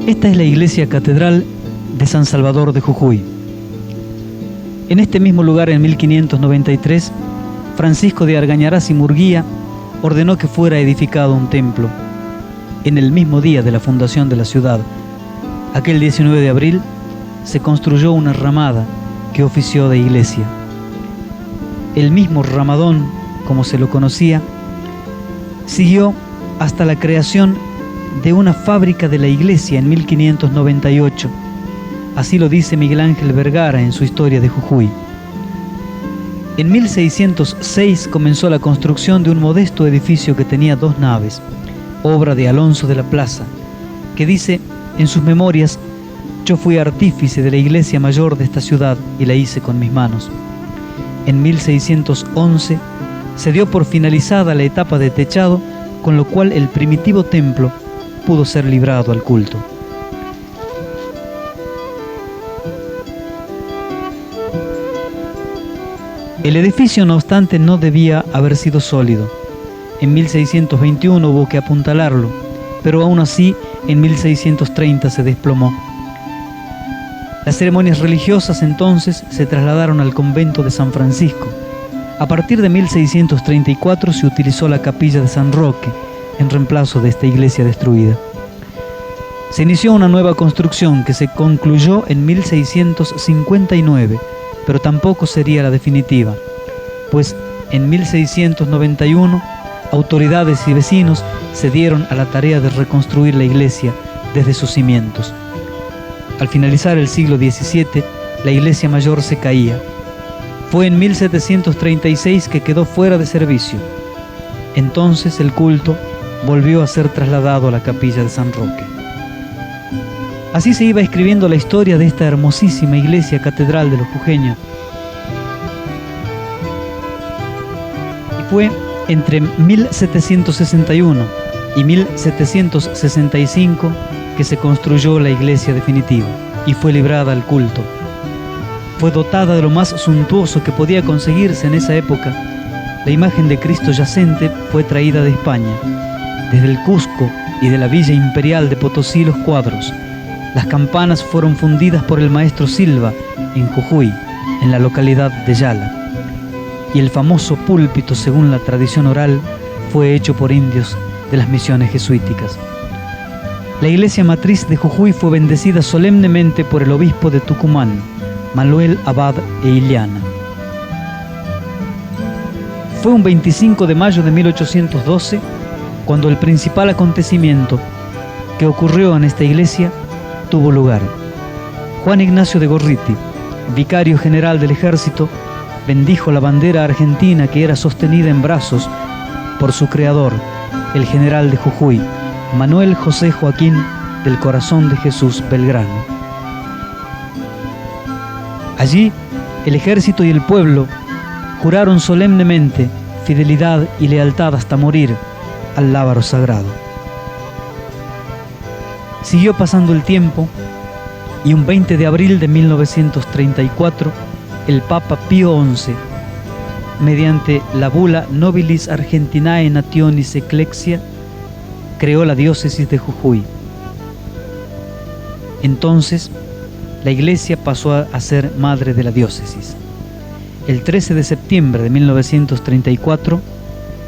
Esta es la iglesia catedral de San Salvador de Jujuy. En este mismo lugar, en 1593, Francisco de Argañarás y Murguía ordenó que fuera edificado un templo. En el mismo día de la fundación de la ciudad, aquel 19 de abril, se construyó una ramada que ofició de iglesia. El mismo ramadón, como se lo conocía, siguió hasta la creación de una fábrica de la iglesia en 1598. Así lo dice Miguel Ángel Vergara en su Historia de Jujuy. En 1606 comenzó la construcción de un modesto edificio que tenía 2 naves, obra de Alonso de la Plaza, que dice en sus memorias: yo fui artífice de la iglesia mayor de esta ciudad y la hice con mis manos. En 1611 se dio por finalizada la etapa de techado, con lo cual el primitivo templo pudo ser librado al culto. El edificio, no obstante, no debía haber sido sólido. En 1621 hubo que apuntalarlo, pero aún así en 1630 se desplomó. Las ceremonias religiosas entonces se trasladaron al convento de San Francisco. A partir de 1634 se utilizó la capilla de San Roque en reemplazo de esta iglesia destruida. Se inició una nueva construcción que se concluyó en 1659, pero tampoco sería la definitiva, pues en 1691 autoridades y vecinos se dieron a la tarea de reconstruir la iglesia desde sus cimientos. Al finalizar el siglo XVII, la iglesia mayor se caía. Fue en 1736 que quedó fuera de servicio. Entonces el culto volvió a ser trasladado a la capilla de San Roque. Así se iba escribiendo la historia de esta hermosísima iglesia catedral de los jujeños. Y fue entre 1761 y 1765 que se construyó la iglesia definitiva y fue librada al culto. Fue dotada de lo más suntuoso que podía conseguirse en esa época. La imagen de Cristo yacente fue traída de España, desde el Cusco y de la Villa Imperial de Potosí los cuadros. Las campanas fueron fundidas por el maestro Silva en Jujuy, en la localidad de Yala. Y el famoso púlpito, según la tradición oral, fue hecho por indios de las misiones jesuíticas. La iglesia matriz de Jujuy fue bendecida solemnemente por el obispo de Tucumán, Manuel Abad e Iliana. Fue un 25 de mayo de 1812 cuando el principal acontecimiento que ocurrió en esta iglesia tuvo lugar. Juan Ignacio de Gorriti, vicario general del ejército, bendijo la bandera argentina que era sostenida en brazos por su creador, el general de Jujuy, Manuel José Joaquín del Corazón de Jesús Belgrano. Allí, el ejército y el pueblo juraron solemnemente fidelidad y lealtad hasta morir al lábaro sagrado. Siguió pasando el tiempo y un 20 de abril de 1934, el Papa Pío XI, mediante la bula Nobilis Argentinae Nationis Ecclesia, creó la diócesis de Jujuy. Entonces, la iglesia pasó a ser madre de la diócesis. El 13 de septiembre de 1934,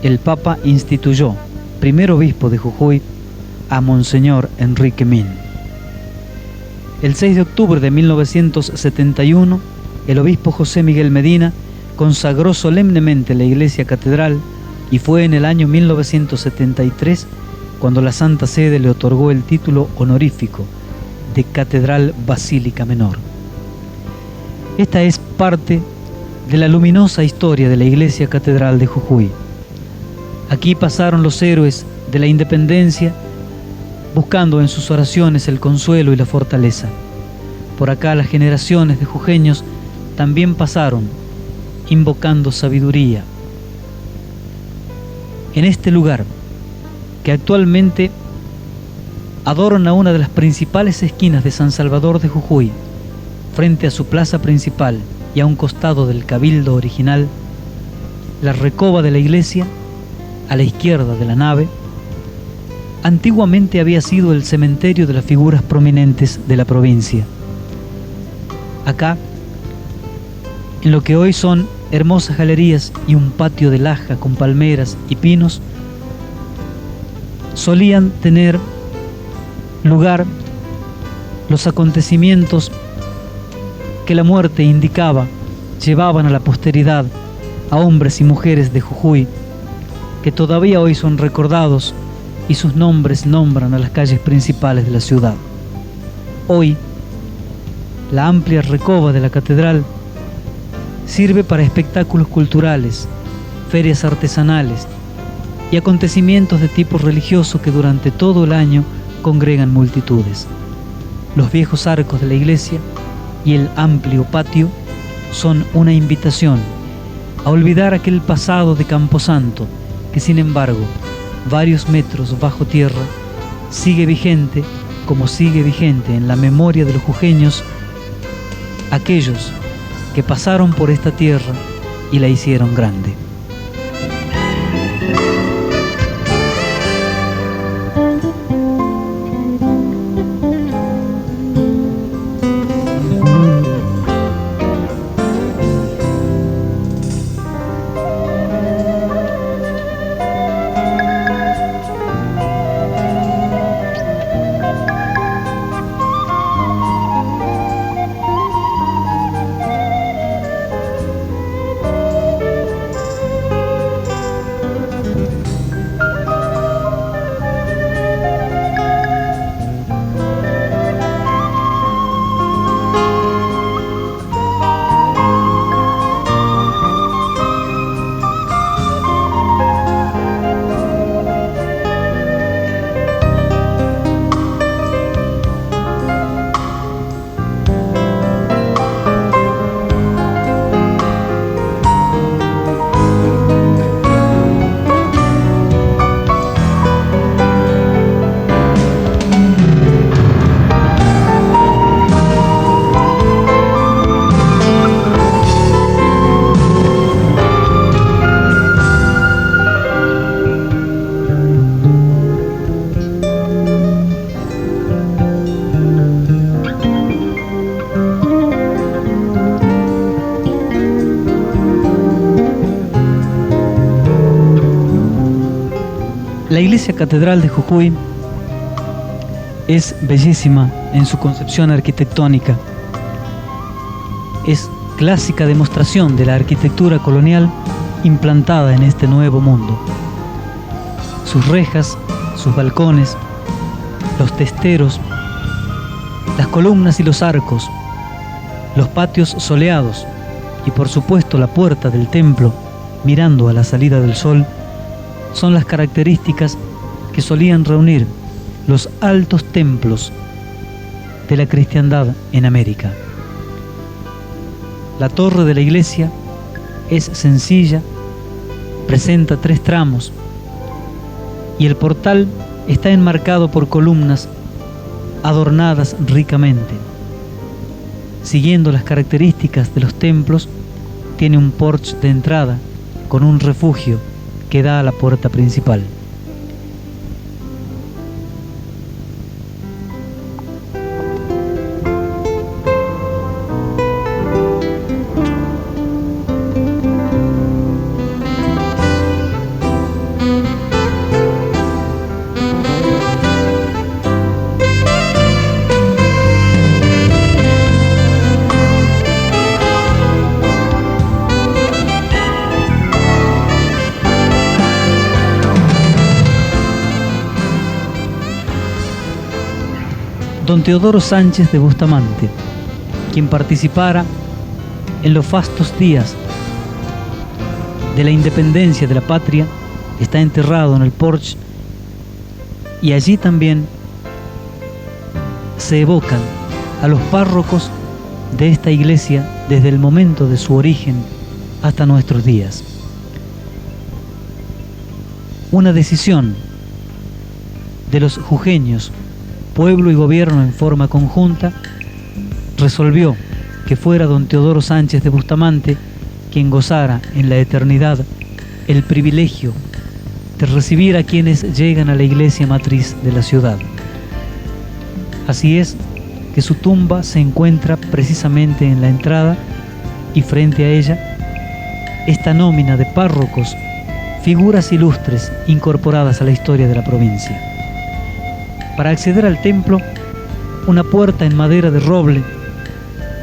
el Papa instituyó, primer obispo de Jujuy, a Monseñor Enrique Min. El 6 de octubre de 1971, el obispo José Miguel Medina consagró solemnemente la iglesia catedral y fue en el año 1973 cuando la Santa Sede le otorgó el título honorífico de Catedral Basílica Menor. Esta es parte de la luminosa historia de la iglesia catedral de Jujuy. Aquí pasaron los héroes de la independencia buscando en sus oraciones el consuelo y la fortaleza. Por acá las generaciones de jujeños también pasaron invocando sabiduría. En este lugar, que actualmente adorna una de las principales esquinas de San Salvador de Jujuy, frente a su plaza principal y a un costado del cabildo original, la recoba de la iglesia, a la izquierda de la nave, antiguamente había sido el cementerio de las figuras prominentes de la provincia. Acá, en lo que hoy son hermosas galerías y un patio de laja con palmeras y pinos, solían tener lugar los acontecimientos que la muerte indicaba, llevaban a la posteridad a hombres y mujeres de Jujuy, que todavía hoy son recordados y sus nombres nombran a las calles principales de la ciudad. Hoy, la amplia recoba de la catedral sirve para espectáculos culturales, ferias artesanales y acontecimientos de tipo religioso que durante todo el año congregan multitudes. Los viejos arcos de la iglesia y el amplio patio son una invitación a olvidar aquel pasado de Camposanto que, sin embargo, varios metros bajo tierra, sigue vigente como sigue vigente en la memoria de los jujeños aquellos que pasaron por esta tierra y la hicieron grande. La iglesia catedral de Jujuy es bellísima en su concepción arquitectónica. Es clásica demostración de la arquitectura colonial implantada en este nuevo mundo. Sus rejas, sus balcones, los testeros, las columnas y los arcos, los patios soleados y por supuesto la puerta del templo mirando a la salida del sol son las características que solían reunir los altos templos de la cristiandad en América. La torre de la iglesia es sencilla, presenta 3 tramos y el portal está enmarcado por columnas adornadas ricamente. Siguiendo las características de los templos, tiene un porche de entrada con un refugio que da a la puerta principal. Don Teodoro Sánchez de Bustamante, quien participara en los fastos días de la independencia de la patria, está enterrado en el porche y allí también se evocan a los párrocos de esta iglesia desde el momento de su origen hasta nuestros días. Una decisión de los jujeños, pueblo y gobierno en forma conjunta, resolvió que fuera don Teodoro Sánchez de Bustamante quien gozara en la eternidad el privilegio de recibir a quienes llegan a la iglesia matriz de la ciudad. Así es que su tumba se encuentra precisamente en la entrada y frente a ella esta nómina de párrocos, figuras ilustres incorporadas a la historia de la provincia. Para acceder al templo, una puerta en madera de roble,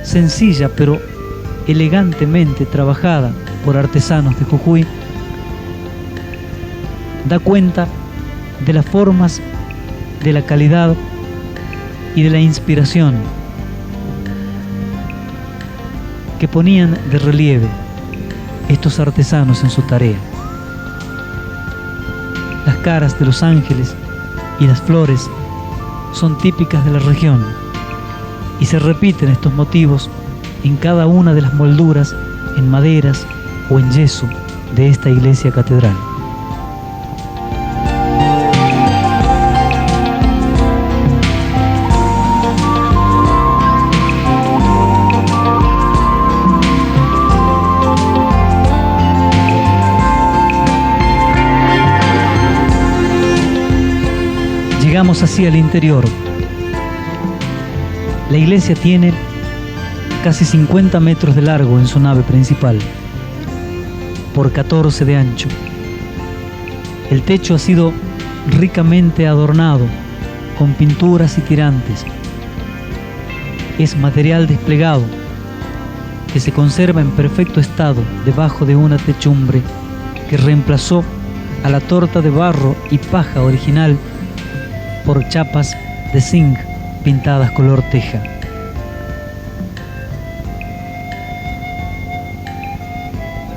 sencilla pero elegantemente trabajada por artesanos de Jujuy, da cuenta de las formas, de la calidad y de la inspiración que ponían de relieve estos artesanos en su tarea. Las caras de los ángeles y las flores son típicas de la región y se repiten estos motivos en cada una de las molduras en maderas o en yeso de esta iglesia catedral. Llegamos así al interior. La iglesia tiene casi 50 metros de largo en su nave principal, por 14 de ancho. El techo ha sido ricamente adornado con pinturas y tirantes. Es material desplegado que se conserva en perfecto estado debajo de una techumbre que reemplazó a la torta de barro y paja original por chapas de zinc pintadas color teja.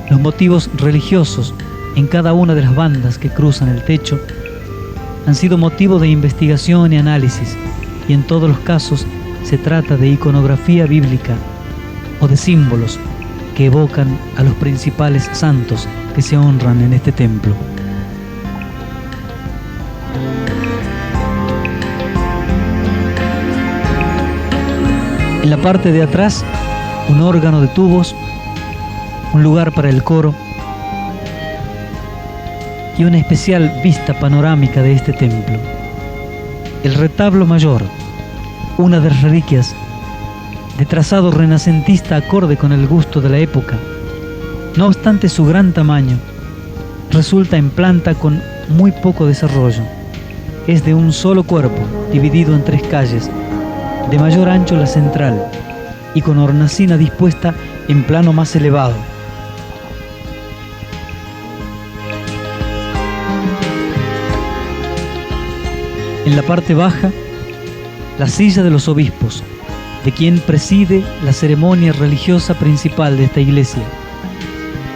Los motivos religiosos en cada una de las bandas que cruzan el techo han sido motivo de investigación y análisis, y en todos los casos se trata de iconografía bíblica o de símbolos que evocan a los principales santos que se honran en este templo. En la parte de atrás, un órgano de tubos, un lugar para el coro y una especial vista panorámica de este templo. El retablo mayor, una de las reliquias de trazado renacentista acorde con el gusto de la época. No obstante su gran tamaño, resulta en planta con muy poco desarrollo. Es de un solo cuerpo, dividido en 3 calles, de mayor ancho la central y con hornacina dispuesta en plano más elevado. En la parte baja, la silla de los obispos, de quien preside la ceremonia religiosa principal de esta iglesia.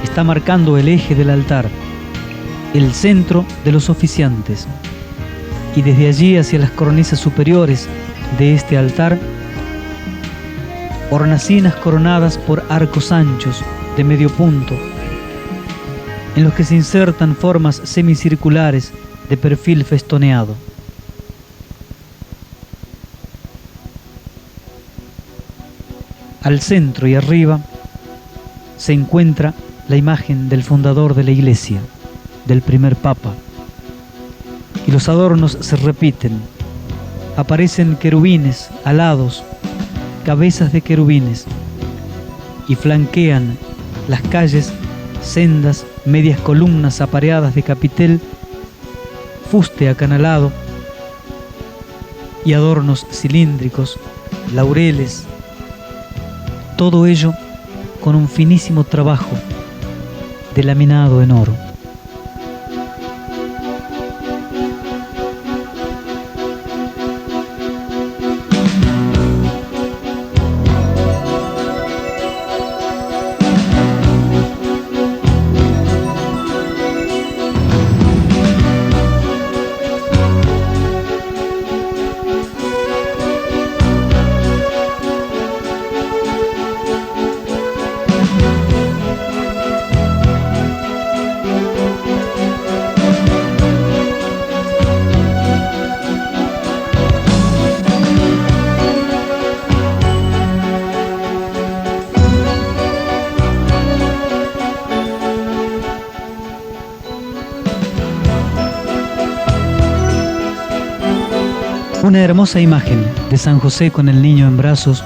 Está marcando el eje del altar, el centro de los oficiantes, y desde allí hacia las cornisas superiores de este altar, hornacinas coronadas por arcos anchos de medio punto, en los que se insertan formas semicirculares de perfil festoneado. Al centro y arriba se encuentra la imagen del fundador de la iglesia, del primer papa, y los adornos se repiten. Aparecen querubines alados, cabezas de querubines, y flanquean las calles sendas medias columnas apareadas de capitel, fuste acanalado y adornos cilíndricos, laureles, todo ello con un finísimo trabajo de laminado en oro. Una hermosa imagen de San José con el niño en brazos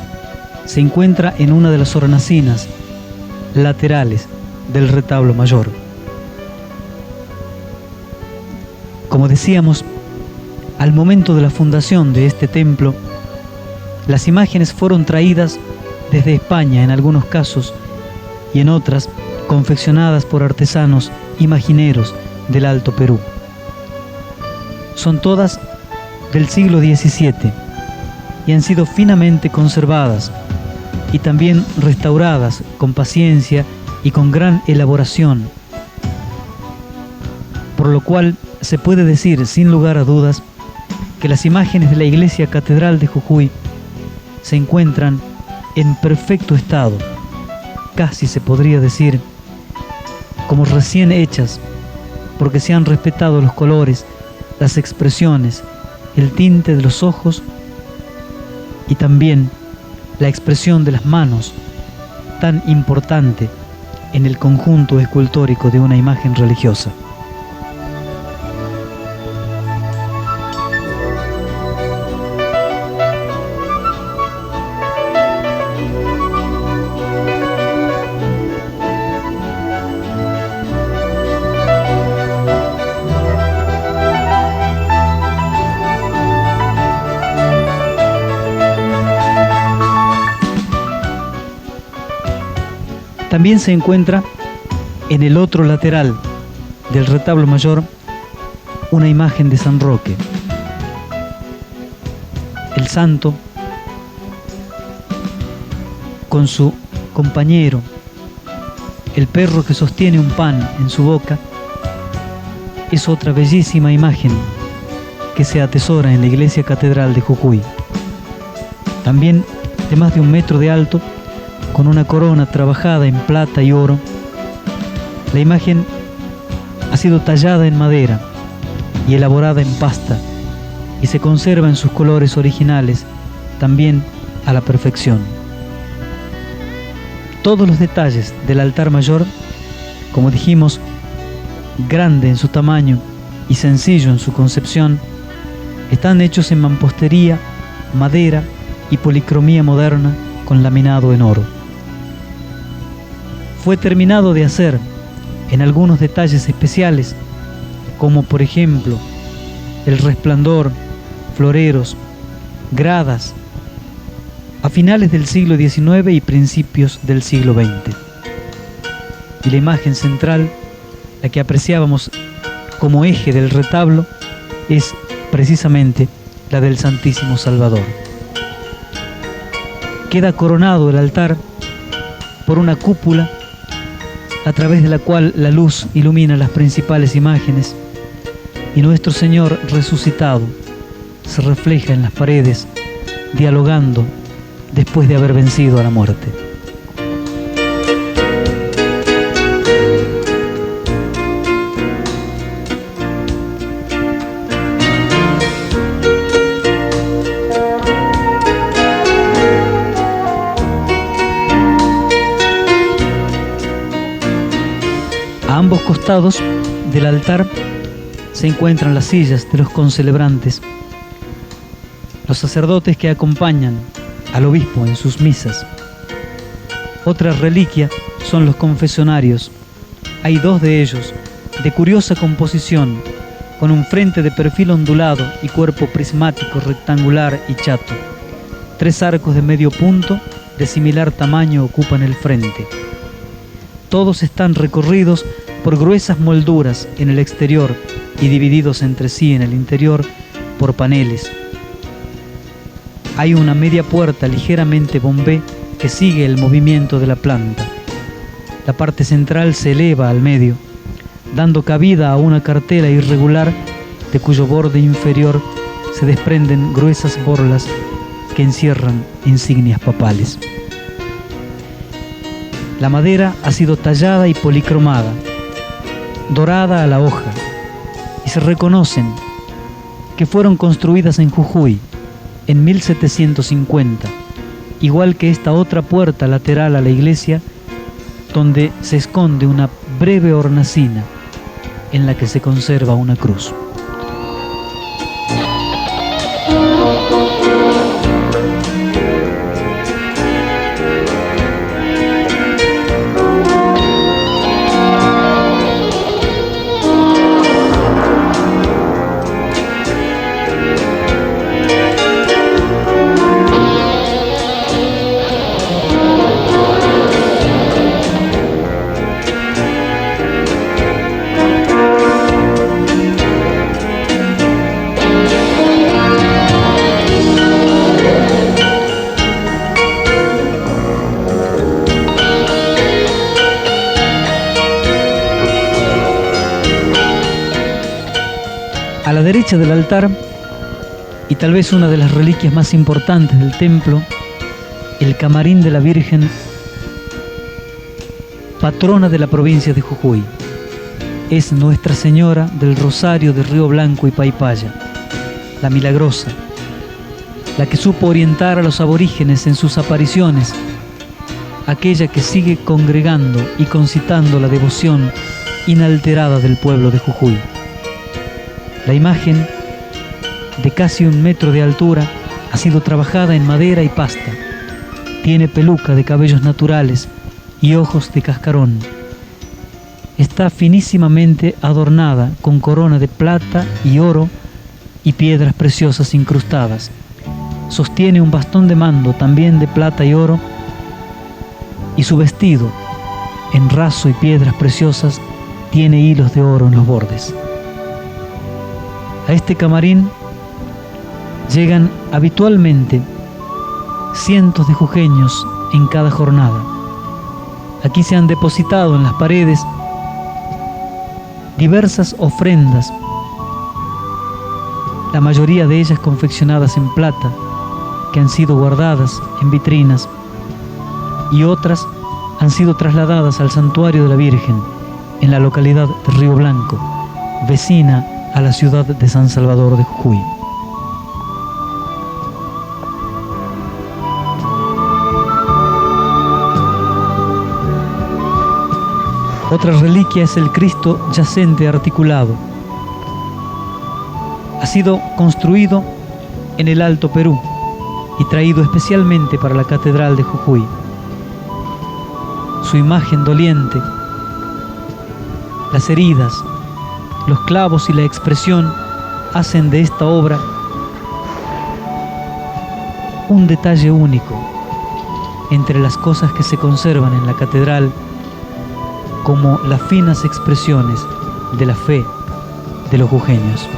se encuentra en una de las hornacinas laterales del retablo mayor. Como decíamos, al momento de la fundación de este templo, las imágenes fueron traídas desde España en algunos casos y en otras confeccionadas por artesanos imagineros del Alto Perú. Son todas del siglo XVII y han sido finamente conservadas y también restauradas con paciencia y con gran elaboración, por lo cual se puede decir sin lugar a dudas que las imágenes de la Iglesia Catedral de Jujuy se encuentran en perfecto estado, casi se podría decir como recién hechas, porque se han respetado los colores, las expresiones, el tinte de los ojos y también la expresión de las manos, tan importante en el conjunto escultórico de una imagen religiosa. También se encuentra en el otro lateral del retablo mayor una imagen de San Roque. El santo, con su compañero, el perro que sostiene un pan en su boca, es otra bellísima imagen que se atesora en la Iglesia Catedral de Jujuy. También de más de 1 metro de alto, con una corona trabajada en plata y oro. La imagen ha sido tallada en madera y elaborada en pasta y se conserva en sus colores originales también a la perfección. Todos los detalles del altar mayor, como dijimos, grande en su tamaño y sencillo en su concepción, están hechos en mampostería, madera y policromía moderna con laminado en oro. Fue terminado de hacer en algunos detalles especiales, como por ejemplo el resplandor, floreros, gradas, a finales del siglo XIX y principios del siglo XX. Y la imagen central, la que apreciábamos como eje del retablo, es precisamente la del Santísimo Salvador. Queda coronado el altar por una cúpula a través de la cual la luz ilumina las principales imágenes y nuestro Señor resucitado se refleja en las paredes, dialogando después de haber vencido a la muerte. A ambos costados del altar se encuentran las sillas de los concelebrantes, los sacerdotes que acompañan al obispo en sus misas. Otra reliquia son los confesionarios. Hay 2 de ellos, de curiosa composición, con un frente de perfil ondulado y cuerpo prismático rectangular y chato. 3 arcos de medio punto de similar tamaño ocupan el frente. Todos están recorridos por gruesas molduras en el exterior y divididos entre sí en el interior por paneles. Hay una media puerta ligeramente bombé que sigue el movimiento de la planta. La parte central se eleva al medio, dando cabida a una cartela irregular de cuyo borde inferior se desprenden gruesas borlas que encierran insignias papales. La madera ha sido tallada y policromada, dorada a la hoja, y se reconocen que fueron construidas en Jujuy en 1750, igual que esta otra puerta lateral a la iglesia, donde se esconde una breve hornacina en la que se conserva una cruz. la derecha del altar, y tal vez una de las reliquias más importantes del templo, el camarín de la Virgen, patrona de la provincia de Jujuy. Es Nuestra Señora del Rosario de Río Blanco y Paipaya, la milagrosa, la que supo orientar a los aborígenes en sus apariciones, aquella que sigue congregando y concitando la devoción inalterada del pueblo de Jujuy. La imagen, de casi 1 metro de altura, ha sido trabajada en madera y pasta. Tiene peluca de cabellos naturales y ojos de cascarón. Está finísimamente adornada con corona de plata y oro y piedras preciosas incrustadas. Sostiene un bastón de mando también de plata y oro, y su vestido, en raso y piedras preciosas, tiene hilos de oro en los bordes. A este camarín llegan habitualmente cientos de jujeños en cada jornada. Aquí se han depositado en las paredes diversas ofrendas, la mayoría de ellas confeccionadas en plata, que han sido guardadas en vitrinas, y otras han sido trasladadas al santuario de la Virgen en la localidad de Río Blanco, vecina a la ciudad de San Salvador de Jujuy. Otra reliquia es el Cristo yacente articulado. Ha sido construido en el Alto Perú y traído especialmente para la Catedral de Jujuy. Su imagen doliente, las heridas, los clavos y la expresión hacen de esta obra un detalle único entre las cosas que se conservan en la catedral, como las finas expresiones de la fe de los jujeños.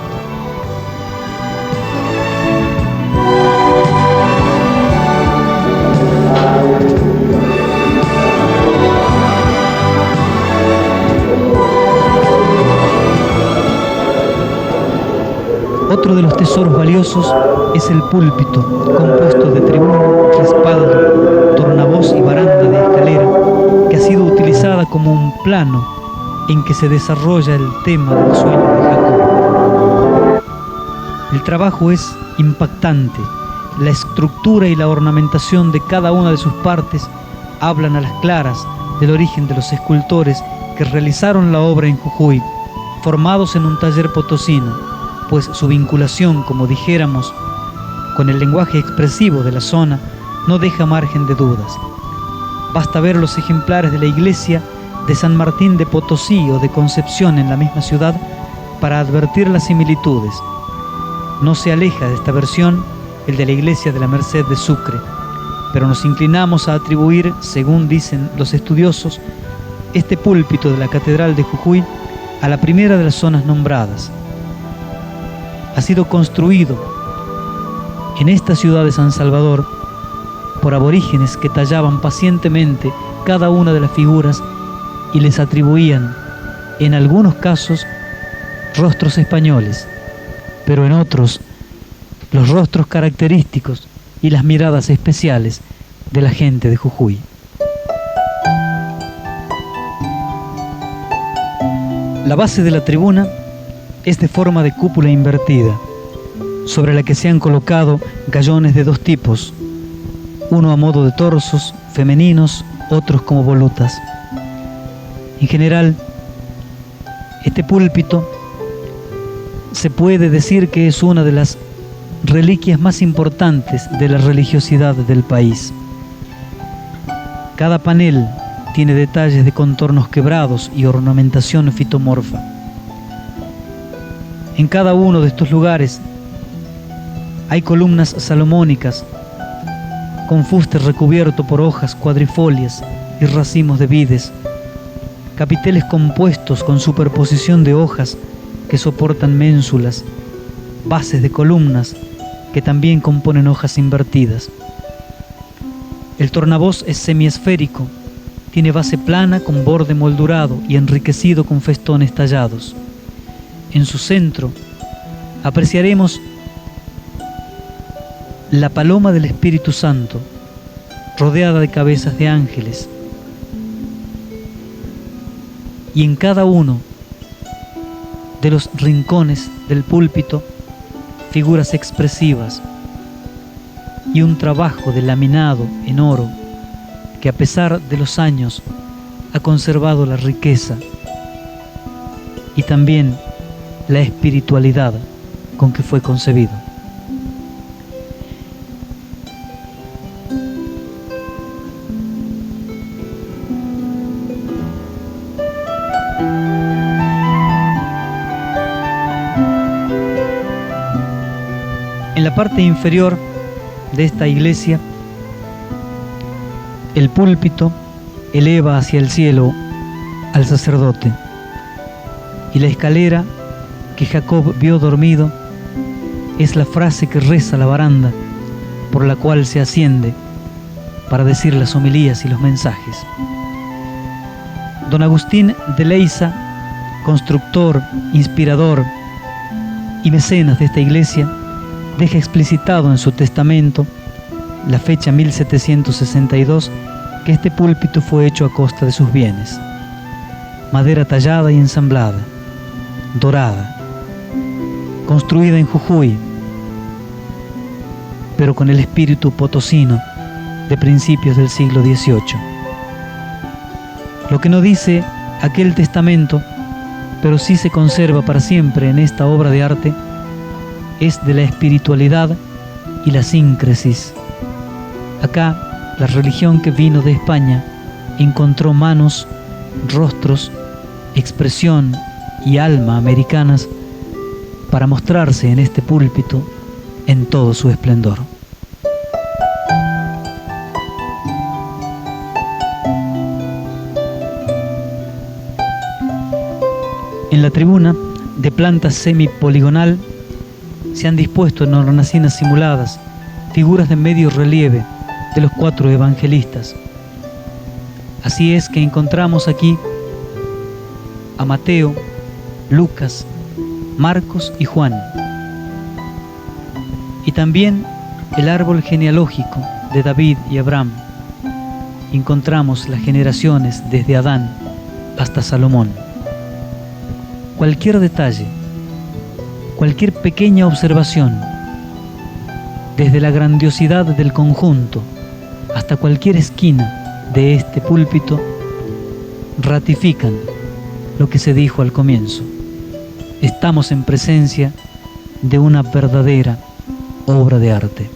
Otro de los tesoros valiosos es el púlpito, compuesto de tribuna, respaldo, tornavoz y baranda de escalera, que ha sido utilizada como un plano en que se desarrolla el tema del sueño de Jacob. El trabajo es impactante. La estructura y la ornamentación de cada una de sus partes hablan a las claras del origen de los escultores que realizaron la obra en Jujuy, formados en un taller potosino, pues su vinculación, como dijéramos, con el lenguaje expresivo de la zona no deja margen de dudas. Basta ver los ejemplares de la iglesia de San Martín de Potosí o de Concepción en la misma ciudad para advertir las similitudes. No se aleja de esta versión el de la iglesia de la Merced de Sucre, pero nos inclinamos a atribuir, según dicen los estudiosos, este púlpito de la Catedral de Jujuy a la primera de las zonas nombradas. Ha sido construido en esta ciudad de San Salvador por aborígenes que tallaban pacientemente cada una de las figuras y les atribuían, en algunos casos, rostros españoles, pero en otros, los rostros característicos y las miradas especiales de la gente de Jujuy. La base de la tribuna es de forma de cúpula invertida, sobre la que se han colocado gallones de 2 tipos, uno a modo de torsos femeninos, otros como volutas. En general, este púlpito se puede decir que es una de las reliquias más importantes de la religiosidad del país. Cada panel tiene detalles de contornos quebrados y ornamentación fitomorfa. En cada uno de estos lugares hay columnas salomónicas con fuste recubierto por hojas cuadrifolias y racimos de vides, capiteles compuestos con superposición de hojas que soportan ménsulas, bases de columnas que también componen hojas invertidas. El tornavoz es semiesférico, tiene base plana con borde moldurado y enriquecido con festones tallados. En su centro apreciaremos la paloma del Espíritu Santo rodeada de cabezas de ángeles, y en cada uno de los rincones del púlpito figuras expresivas y un trabajo de laminado en oro que, a pesar de los años, ha conservado la riqueza y también la espiritualidad con que fue concebido. En la parte inferior de esta iglesia, el púlpito eleva hacia el cielo al sacerdote, y la escalera que Jacob vio dormido es la frase que reza la baranda por la cual se asciende para decir las homilías y los mensajes. Don Agustín de Leiza, constructor, inspirador y mecenas de esta iglesia, deja explicitado en su testamento, la fecha 1762, que este púlpito fue hecho a costa de sus bienes. Madera tallada y ensamblada, dorada, construida en Jujuy, pero con el espíritu potosino de principios del siglo XVIII. Lo que no dice aquel testamento, pero sí se conserva para siempre en esta obra de arte, es de la espiritualidad y la síncresis. Acá, la religión que vino de España encontró manos, rostros, expresión y alma americanas para mostrarse en este púlpito en todo su esplendor. En la tribuna, de planta semipoligonal, se han dispuesto en hornacinas simuladas figuras de medio relieve de los 4 evangelistas. Así es que encontramos aquí a Mateo, Lucas, Marcos y Juan, y también el árbol genealógico de David y Abraham. Encontramos las generaciones desde Adán hasta Salomón. Cualquier detalle, cualquier pequeña observación, desde la grandiosidad del conjunto hasta cualquier esquina de este púlpito, ratifican lo que se dijo al comienzo. Estamos en presencia de una verdadera obra de arte.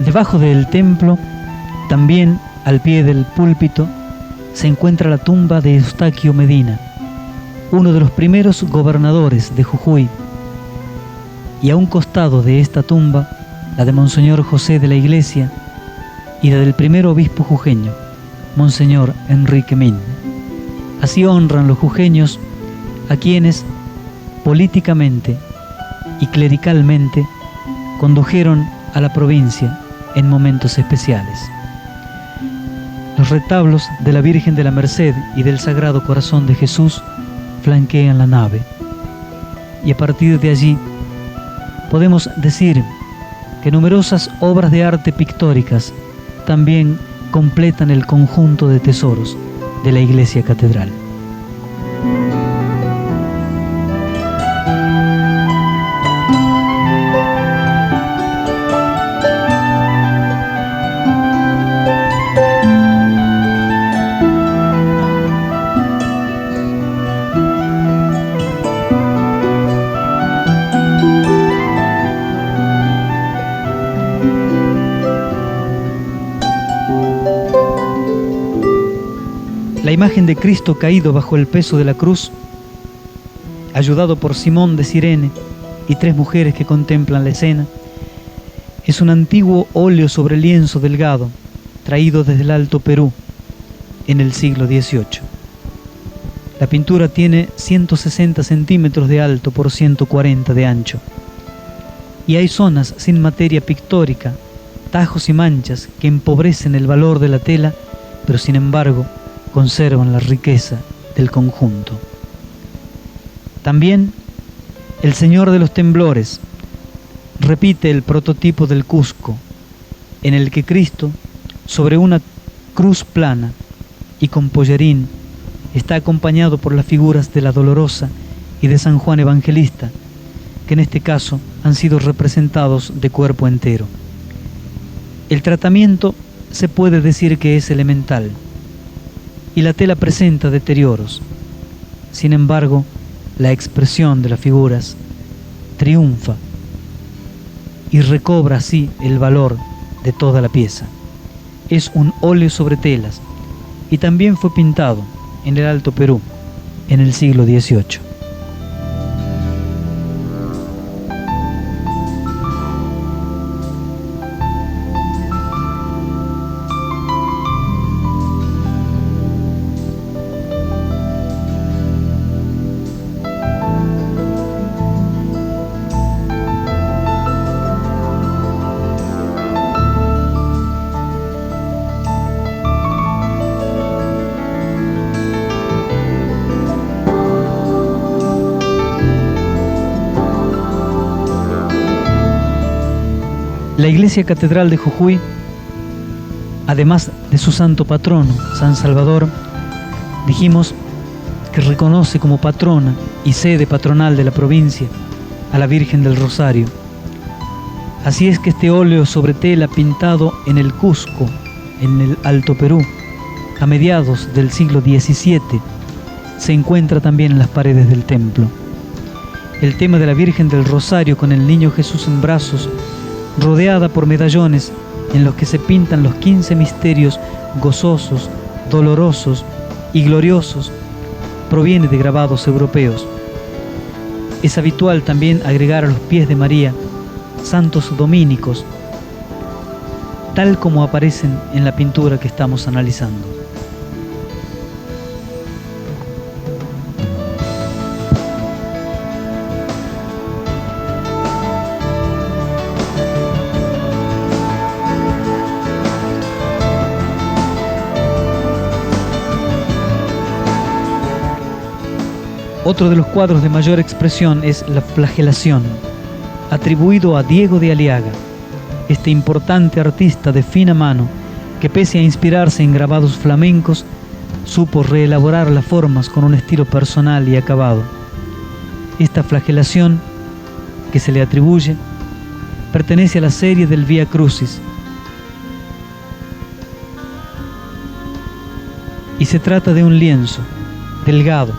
Debajo del templo, también al pie del púlpito, se encuentra la tumba de Eustaquio Medina, uno de los primeros gobernadores de Jujuy, y a un costado de esta tumba, la de Monseñor José de la Iglesia y la del primer obispo jujeño, Monseñor Enrique Min. Así honran los jujeños a quienes, políticamente y clericalmente, condujeron a la provincia en momentos especiales. Los retablos de la Virgen de la Merced y del Sagrado Corazón de Jesús flanquean la nave, y a partir de allí podemos decir que numerosas obras de arte pictóricas también completan el conjunto de tesoros de la iglesia catedral. La imagen de Cristo caído bajo el peso de la cruz, ayudado por Simón de Cirene y 3 mujeres que contemplan la escena, es un antiguo óleo sobre lienzo delgado, traído desde el Alto Perú en el siglo XVIII. La pintura tiene 160 centímetros de alto por 140 de ancho, y hay zonas sin materia pictórica, tajos y manchas que empobrecen el valor de la tela, pero sin embargo conservan la riqueza del conjunto. También el Señor de los Temblores repite el prototipo del Cusco, en el que Cristo, sobre una cruz plana y con pollerín, está acompañado por las figuras de la Dolorosa y de San Juan Evangelista, que en este caso han sido representados de cuerpo entero. El tratamiento se puede decir que es elemental, y la tela presenta deterioros. Sin embargo, la expresión de las figuras triunfa y recobra así el valor de toda la pieza. Es un óleo sobre telas y también fue pintado en el Alto Perú en el siglo XVIII. La Iglesia Catedral de Jujuy, además de su santo patrono, San Salvador, dijimos que reconoce como patrona y sede patronal de la provincia a la Virgen del Rosario. Así es que este óleo sobre tela pintado en el Cusco, en el Alto Perú, a mediados del siglo XVII, se encuentra también en las paredes del templo. El tema de la Virgen del Rosario con el Niño Jesús en brazos, rodeada por medallones en los que se pintan los 15 misterios gozosos, dolorosos y gloriosos, proviene de grabados europeos. Es habitual también agregar a los pies de María santos dominicos, tal como aparecen en la pintura que estamos analizando. Otro de los cuadros de mayor expresión es La Flagelación, atribuido a Diego de Aliaga, este importante artista de fina mano que, pese a inspirarse en grabados flamencos, supo reelaborar las formas con un estilo personal y acabado. Esta flagelación, que se le atribuye, pertenece a la serie del Vía Crucis y se trata de un lienzo delgado,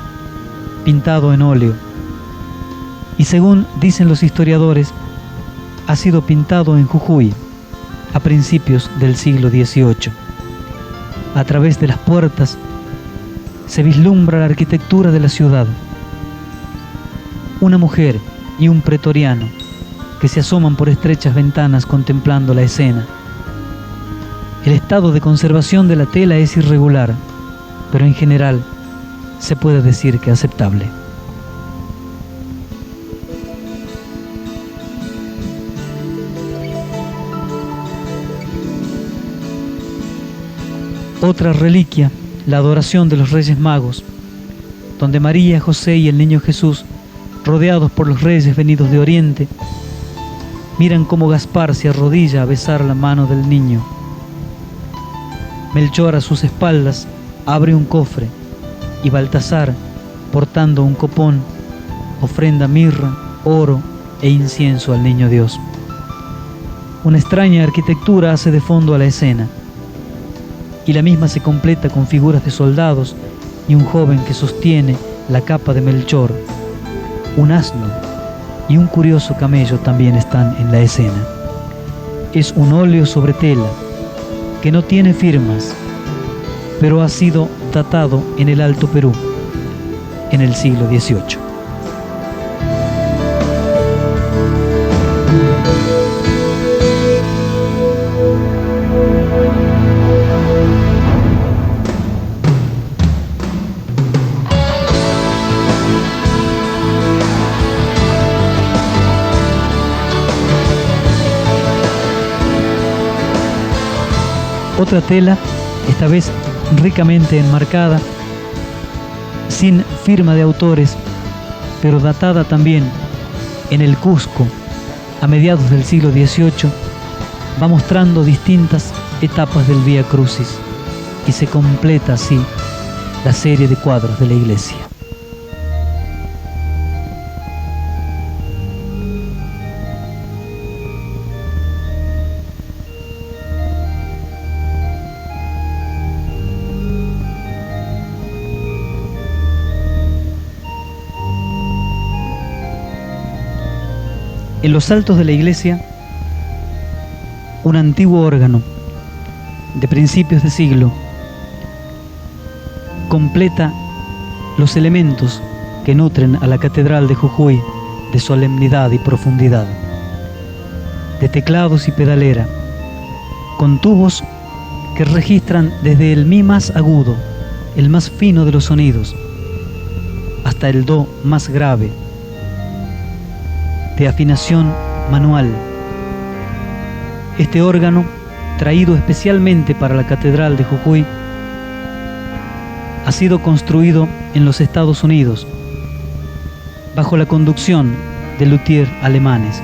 pintado en óleo, y según dicen los historiadores, ha sido pintado en Jujuy a principios del siglo XVIII. A través de las puertas se vislumbra la arquitectura de la ciudad. Una mujer y un pretoriano que se asoman por estrechas ventanas contemplando la escena. El estado de conservación de la tela es irregular, pero en general se puede decir que aceptable. Otra reliquia, la adoración de los Reyes Magos, donde María, José y el Niño Jesús, rodeados por los reyes venidos de Oriente, miran cómo Gaspar se arrodilla a besar la mano del niño. Melchor a sus espaldas abre un cofre y Baltasar, portando un copón, ofrenda mirra, oro e incienso al Niño Dios. Una extraña arquitectura hace de fondo a la escena, y la misma se completa con figuras de soldados y un joven que sostiene la capa de Melchor. Un asno y un curioso camello también están en la escena. Es un óleo sobre tela que no tiene firmas, pero ha sido datado en el Alto Perú, en el siglo XVIII. Otra tela, esta vez ricamente enmarcada, sin firma de autores, pero datada también en el Cusco a mediados del siglo XVIII, va mostrando distintas etapas del Vía Crucis y se completa así la serie de cuadros de la iglesia. En los altos de la iglesia, un antiguo órgano de principios de siglo completa los elementos que nutren a la Catedral de Jujuy de solemnidad y profundidad, de teclados y pedalera, con tubos que registran desde el mi más agudo, el más fino de los sonidos, hasta el do más grave, de afinación manual. Este órgano, traído especialmente para la Catedral de Jujuy, ha sido construido en los Estados Unidos bajo la conducción de luthier alemanes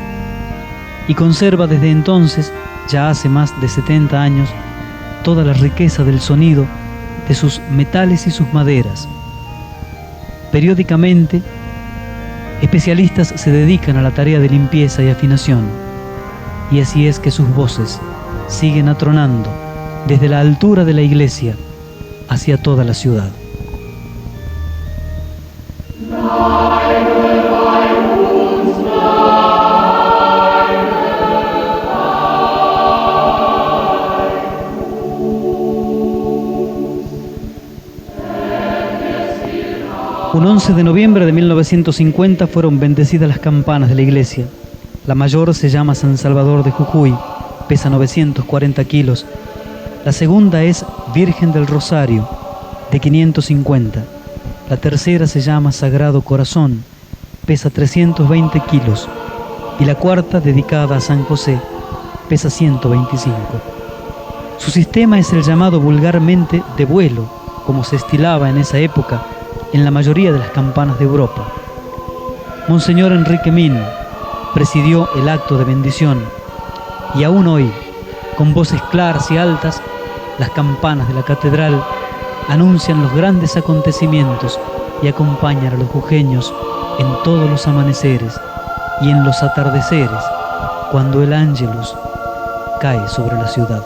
y conserva desde entonces, ya hace más de 70 años, toda la riqueza del sonido de sus metales y sus maderas. Periódicamente, especialistas se dedican a la tarea de limpieza y afinación, y así es que sus voces siguen atronando desde la altura de la iglesia hacia toda la ciudad. Un 11 de noviembre de 1950 fueron bendecidas las campanas de la iglesia. La mayor se llama San Salvador de Jujuy, pesa 940 kilos. La segunda es Virgen del Rosario, de 550. La tercera se llama Sagrado Corazón, pesa 320 kilos. Y la cuarta, dedicada a San José, pesa 125. Su sistema es el llamado vulgarmente de vuelo, como se estilaba en esa época en la mayoría de las campanas de Europa. Monseñor Enrique Min presidió el acto de bendición y aún hoy, con voces claras y altas, las campanas de la catedral anuncian los grandes acontecimientos y acompañan a los jujeños en todos los amaneceres y en los atardeceres cuando el ángelus cae sobre la ciudad.